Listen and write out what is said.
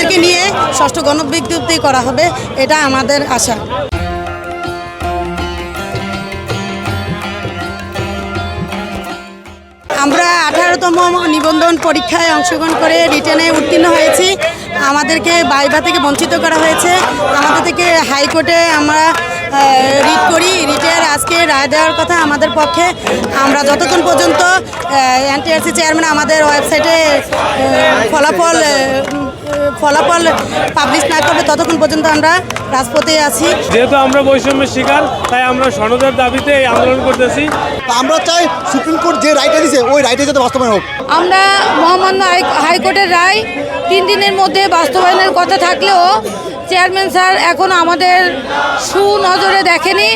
আমাদেরকে নিয়ে ষষ্ঠ গণবিজ্ঞপ্তি করা হবে, এটা আমাদের আশা। আমরা 18তম নিবন্ধন পরীক্ষায় অংশগ্রহণ করে রিটেনে উত্তীর্ণ হয়েছি। আমাদেরকে ভাইভা থেকে বঞ্চিত করা হয়েছে। আমাদের থেকে হাইকোর্টে আমরা রিট করি। রিটের আজকে রায় দেওয়ার কথা আমাদের পক্ষে। আমরা যতক্ষণ পর্যন্ত এনটিআরসি চেয়ারম্যান আমাদের ওয়েবসাইটে ফলাফল পাবলিশ না করবে ততক্ষণ পর্যন্ত আমরা রাজপথে আছি। যেহেতু আমরা বৈষম্যের শিকার, তাই আমরা সনদের দাবিতে এই আন্দোলন করতেছি। আমরা চাই সুপ্রিম কোর্ট যে রায়টা দিয়েছে ওই রায়টা যাতে বাস্তবায়ন হোক। আমরা মহামান্য হাইকোর্টের রায় 3 দিনের মধ্যে বাস্তবায়নের কথা থাকলেও চেয়ারম্যান স্যার এখন আমাদের সুনজরে দেখেনি।